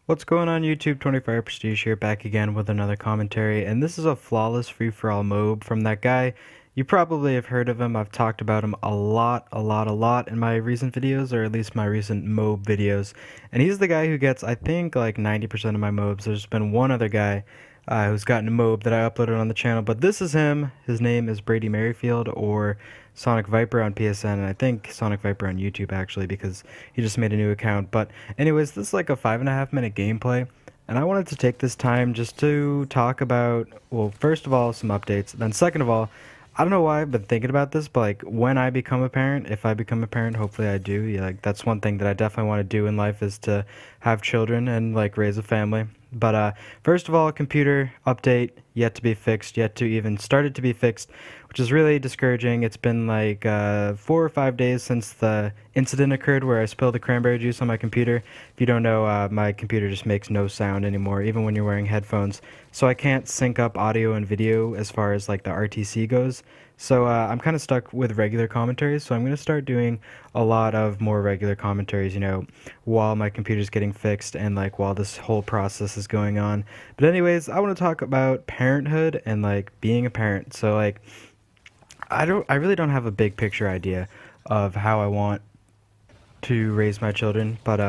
What's going on YouTube? 25 Prestige here, back again with another commentary, and this is a flawless free-for-all MOAB from that guy. You probably have heard of him. I've talked about him a lot in my recent videos, or at least my recent MOAB videos. And he's the guy who gets, I think, like 90% of my MOABs. There's been one other guy who's gotten a MOAB that I uploaded on the channel, but this is him. His name is Brady Merrifield, or Sonic Viper on PSN, and I think Sonic Viper on YouTube actually, because he just made a new account. But anyways, this is like a 5.5 minute gameplay, and I wanted to take this time just to talk about, well, first of all, some updates, then second of all, I don't know why I've been thinking about this, but like when I become a parent, if I become a parent, hopefully I do, yeah, like that's one thing that I definitely want to do in life, is to have children and like raise a family. But first of all, computer update yet to be fixed, yet to even started to be fixed, which is really discouraging. It's been like 4 or 5 days since the incident occurred where I spilled the cranberry juice on my computer. If you don't know, my computer just makes no sound anymore, even when you're wearing headphones. So I can't sync up audio and video as far as like the RTC goes. So I'm kind of stuck with regular commentaries, so I'm going to start doing a lot of more regular commentaries, you know, while my computer's getting fixed and like while this whole process is going on. But anyways, I want to talk about parenthood and like being a parent. So like I really don't have a big picture idea of how I want to raise my children, but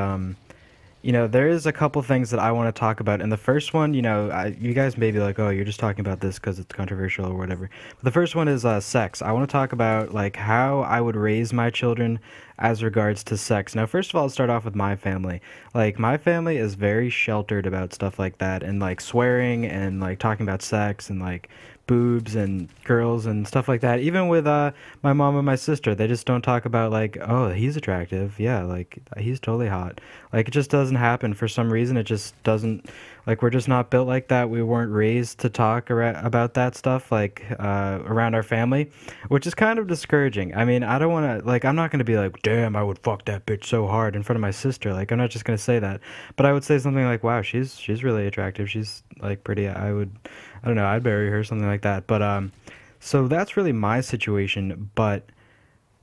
you know, there is a couple things that I want to talk about, and the first one, you know, you guys may be like, oh, you're just talking about this because it's controversial or whatever. But the first one is sex. I want to talk about like how I would raise my children as regards to sex. Now, first of all, I'll start off with my family. Like, my family is very sheltered about stuff like that, and like swearing and like talking about sex and like boobs and girls and stuff like that. Even with my mom and my sister, they just don't talk about like, oh, he's attractive, yeah, like he's totally hot. Like, it just doesn't happen for some reason. It just doesn't, like, we're just not built like that. We weren't raised to talk about that stuff like around our family, which is kind of discouraging. I mean, I don't want to, like, I'm not going to be like, damn, I would fuck that bitch so hard in front of my sister. Like, I'm not just going to say that, but I would say something like, wow, she's really attractive, she's like pretty, I don't know, I'd marry her, something like that. But so that's really my situation. But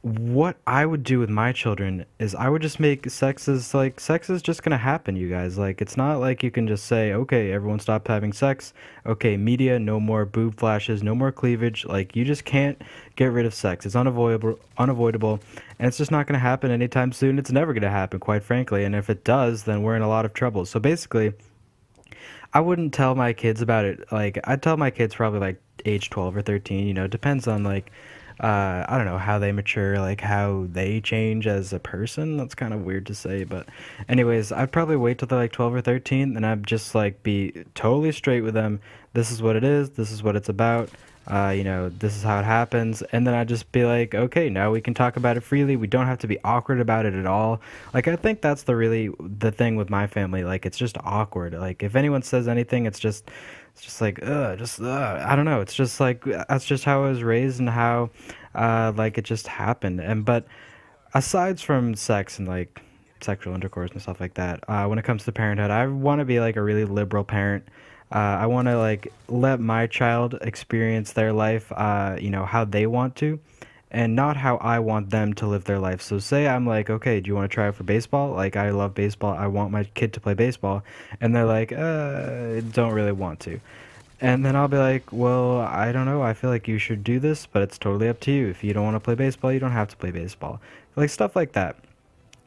what I would do with my children is I would just make sex is just gonna happen, you guys. Like, it's not like you can just say, okay, everyone stop having sex. Okay, media, no more boob flashes, no more cleavage. Like, you just can't get rid of sex. It's unavoidable, and it's just not gonna happen anytime soon. It's never gonna happen, quite frankly. And if it does, then we're in a lot of trouble. So basically, I wouldn't tell my kids about it. Like, I'd tell my kids probably like age 12 or 13, you know, it depends on like I don't know how they mature, like how they change as a person. That's kind of weird to say, but anyways, I'd probably wait till they're like 12 or 13, and I'd just like be totally straight with them. This is what it is, this is what it's about. You know, this is how it happens, and then I'd just be like, okay, now we can talk about it freely. We don't have to be awkward about it at all. Like, I think that's the thing with my family. Like, it's just awkward. Like, if anyone says anything, it's just like, I don't know. It's just like, that's just how I was raised, and how, like, it just happened. But aside from sex and like sexual intercourse and stuff like that, when it comes to parenthood, I want to be like a really liberal parent. I want to like let my child experience their life, you know, how they want to, and not how I want them to live their life. So say I'm like, okay, do you want to try out for baseball? Like, I love baseball, I want my kid to play baseball, and they're like, don't really want to. And then I'll be like, well, I don't know, I feel like you should do this, but it's totally up to you. If you don't want to play baseball, you don't have to play baseball. Like, stuff like that.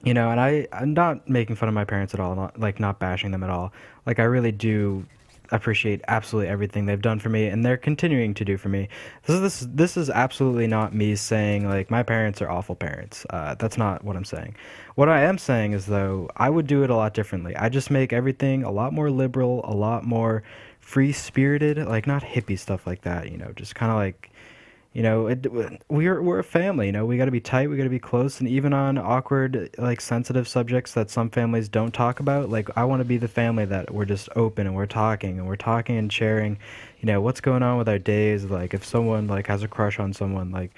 You know, and I'm not making fun of my parents at all, not bashing them at all. Like, I really do appreciate absolutely everything they've done for me, and they're continuing to do for me. This is absolutely not me saying like my parents are awful parents. That's not what I'm saying. What I am saying is, though, I would do it a lot differently. I just make everything a lot more liberal, a lot more free-spirited, like not hippie stuff like that, you know, just kind of like, you know, we're a family, you know, we got to be tight, we got to be close, and even on awkward, like sensitive subjects that some families don't talk about, like, I want to be the family that we're just open and we're talking and sharing, you know, what's going on with our days. Like, if someone like has a crush on someone, like,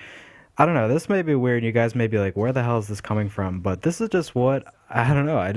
I don't know, this may be weird, you guys may be like, where the hell is this coming from? But this is just what, I don't know, I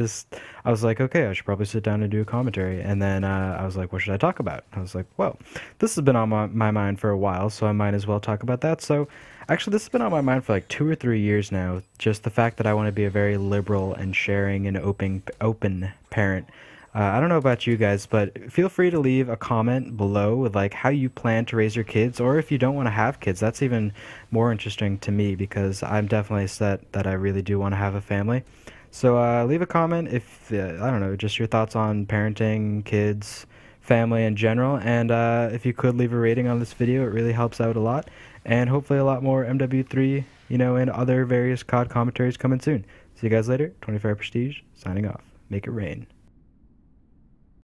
was like, okay, I should probably sit down and do a commentary. And then I was like, what should I talk about? I was like, well, this has been on my mind for a while, so I might as well talk about that. So actually, this has been on my mind for like 2 or 3 years now, just the fact that I want to be a very liberal and sharing and open parent. I don't know about you guys, but feel free to leave a comment below with like how you plan to raise your kids, or if you don't want to have kids. That's even more interesting to me because I'm definitely set that I really do want to have a family. So leave a comment if I don't know, just your thoughts on parenting, kids, family in general, and if you could leave a rating on this video, it really helps out a lot. And hopefully a lot more MW3, and other various COD commentaries coming soon. See you guys later. 25 Prestige signing off. Make it rain.